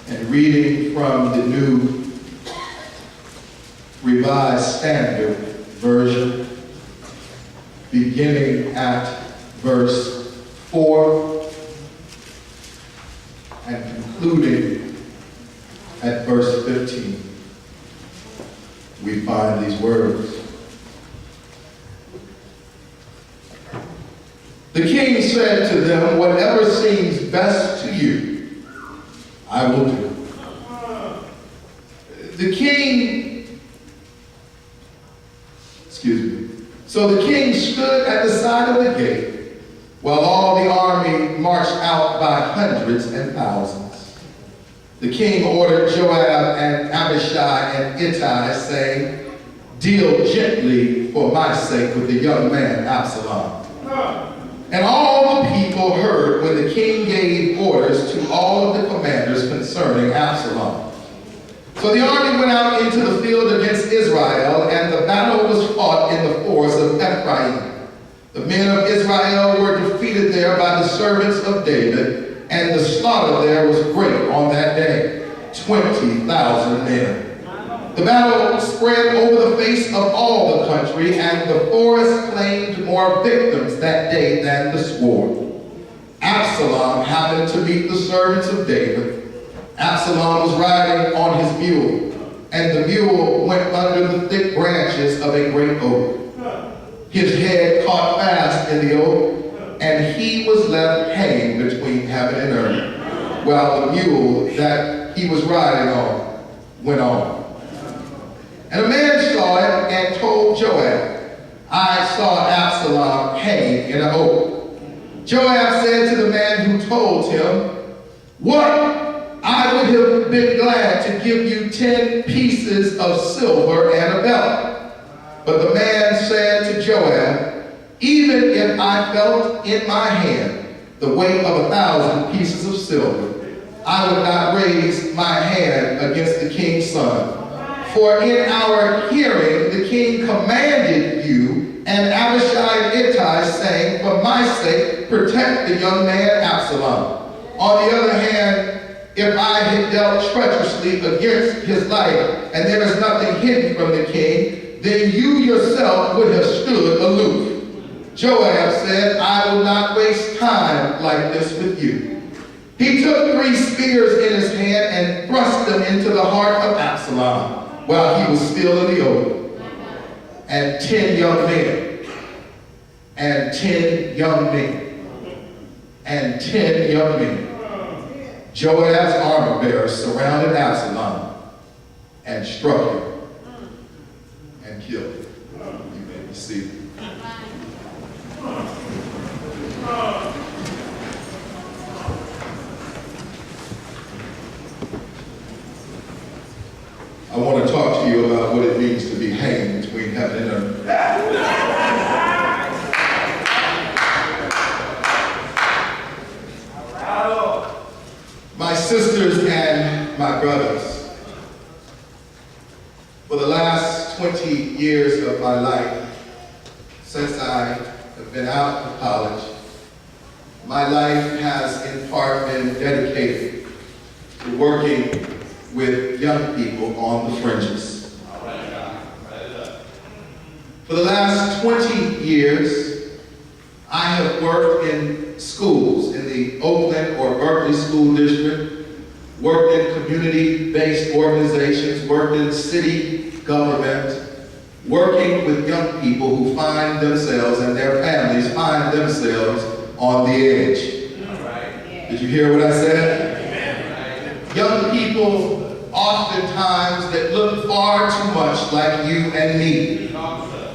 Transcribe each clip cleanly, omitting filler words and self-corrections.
And reading from the New Revised Standard Version, beginning at verse 4 and concluding at verse 15, we find these words. The king said to them, "Whatever seems best to you, I will do." So the king stood at the side of the gate while all the army marched out by hundreds and thousands. The king ordered Joab and Abishai and Ittai, saying, "Deal gently for my sake with the young man Absalom." And all the people heard when the king gave orders to all of the commanders concerning Absalom. So the army went out into the field against Israel, and the battle was fought in the forest of Ephraim. The men of Israel were defeated there by the servants of David, and the slaughter there was great on that day, 20,000 men. The battle spread over the face of all the country, and the forest claimed more victims that day than the sword. Absalom happened to meet the servants of David. Absalom was riding on his mule, and the mule went under the thick branches of a great oak. His head caught fast in the oak, and he was left hanging between heaven and earth, while the mule that he was riding on went on. And a man saw it and told Joab, "I saw Absalom hanging in an oak." Joab said to the man who told him, "What? I would have been glad to give you 10 pieces of silver and a belt." But the man said to Joab, "Even if I felt in my hand the weight of 1,000 pieces of silver, I would not raise my hand against the king's son. For in our hearing the king commanded you and Abishai and Ittai, saying, 'For my sake, protect the young man Absalom.' On the other hand, if I had dealt treacherously against his life, and there is nothing hidden from the king, then you yourself would have stood aloof." Joab said, "I will not waste time like this with you." He took 3 spears in his hand and thrust them into the heart of Absalom while he was still in the oak. And 10 young men, and 10 young men, and 10 young men, Joab's armor bearers, surrounded Absalom and struck him and killed him. You may be seated. I want to talk to you about what it means to be hanging between heaven and earth. My sisters and my brothers, for the last 20 years of my life, since I have been out of college, my life has in part been dedicated to working with young people on the fringes. For the last 20 years, I have worked in schools in the Oakland or Berkeley School District, worked in community-based organizations, worked in city government, working with young people who find themselves and their families find themselves on the edge. Did you hear what I said? Young people oftentimes that look far too much like you and me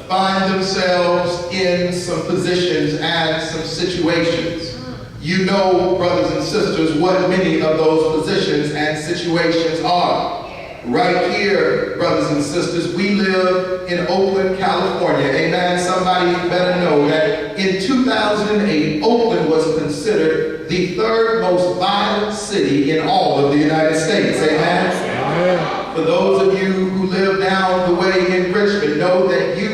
find themselves in some positions and some situations. You know, brothers and sisters, what many of those positions and situations are. Right here, brothers and sisters, we live in Oakland, California. Amen. Somebody better know that in 2008, Oakland was considered the 3rd most violent city in all of the United States. Amen. Amen. For those of you who live down the way in Richmond, know that you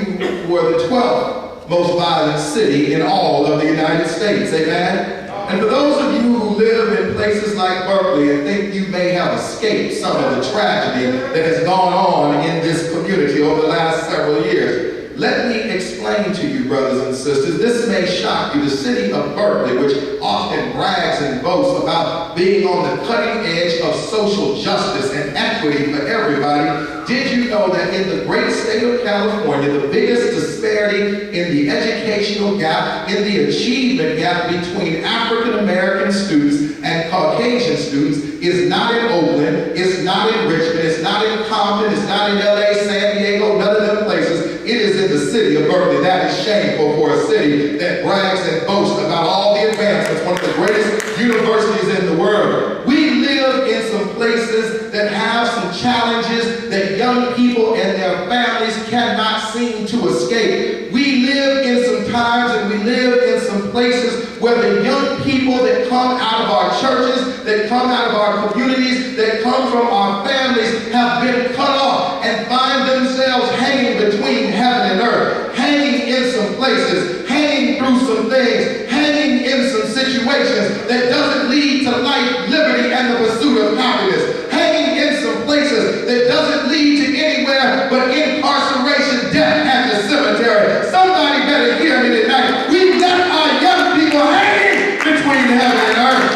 were the 12th most violent city in all of the United States. Amen. And for those of you who live in places places like Berkeley and think you may have escaped some of the tragedy that has gone on in this community over the last several years. Let me explain to you, brothers and sisters, this may shock you. The city of Berkeley, which often brags and boasts about being on the cutting edge of social justice and equity for everybody, did you know that in the great state of California, the biggest disparity in the educational gap, in the achievement gap between African American students and Caucasian students is not in Oakland, it's not in Richmond, it's not in Compton, it's not in LA, San Diego, none of them places. It is in the city of Berkeley. That is shameful for a city that brags and boasts about all the advancements, one of the greatest universities in the world. We live in some places that have some challenges that young people and their families cannot seem to escape. We live in some times and we live in some places where the young people that come out of our churches, that come out of our communities, that come from our families have been cut off and find themselves hanging between heaven and earth, hanging in some places, hanging through some things, hanging in some situations that doesn't lead to life, liberty, and the pursuit of happiness, hanging in some places that doesn't lead to anywhere but incarceration, death, and the cemetery. Somebody better hear me tonight. We left our young people hanging between heaven and earth.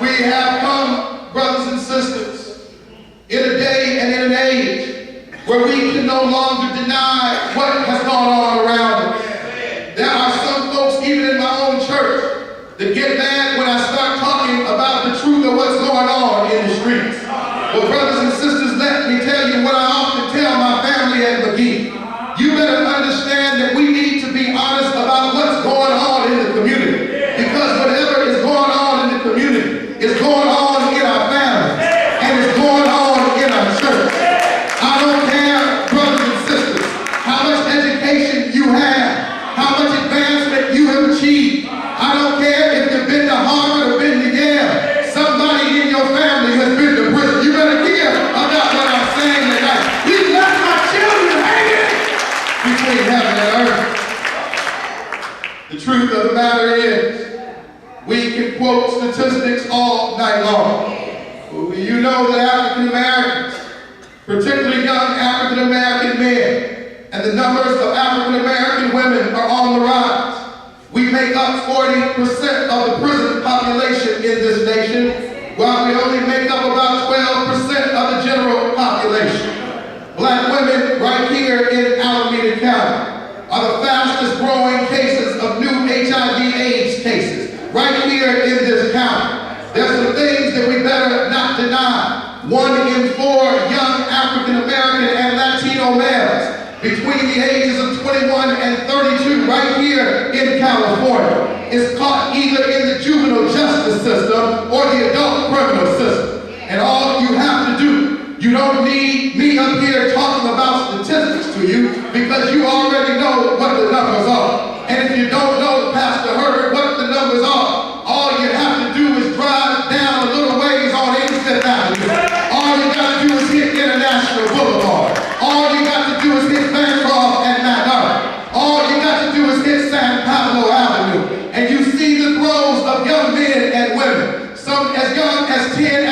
We have come, brothers and sisters, in a day and in an age where we can no longer deny what has gone on around us. There are some folks, even in my own church, that get mad when I start talking about the truth of what's going on in the streets. Well, brothers and sisters, let me tell you what I often tell my family at McGee. You better understand that we need to be honest about what's going on in the community. Because whatever is going on in the community is going on in our families and it's going on in our church. I don't care, brothers and sisters, how much education you have, how much advancement you have achieved. I don't care if you've been to Harvard or been to Yale. Somebody in your family has been to prison. You better hear about what I'm saying tonight. We left our children hanging between heaven and earth. The truth of the matter is, we can quote statistics all night long. You know that African Americans, particularly young African American men, and the numbers of African American women are on the rise. We make up 40% of the prison population in this nation, while we only make up about 12% of the general population. Black women right here in Alameda County are the fastest growing cases of new HIV/AIDS cases right here in this county. There's some things that we better not deny. 1 in 4 young African American and Latino males between the ages of 21 and 32 right here in California is caught either in the juvenile justice system or the adult criminal system. And all you have to do, you don't need me up here talking about statistics to you because you already know what the numbers are. And if you don't know, Pastor Herbert, what the numbers are, all you have to do is drive down a little ways on 85th Avenue. All you got to do is hit International Boulevard. All you got to do is hit Bancroft and McDonald. All you got to do is hit San Pablo Avenue. And you see the groves of young men and women, some as young as 10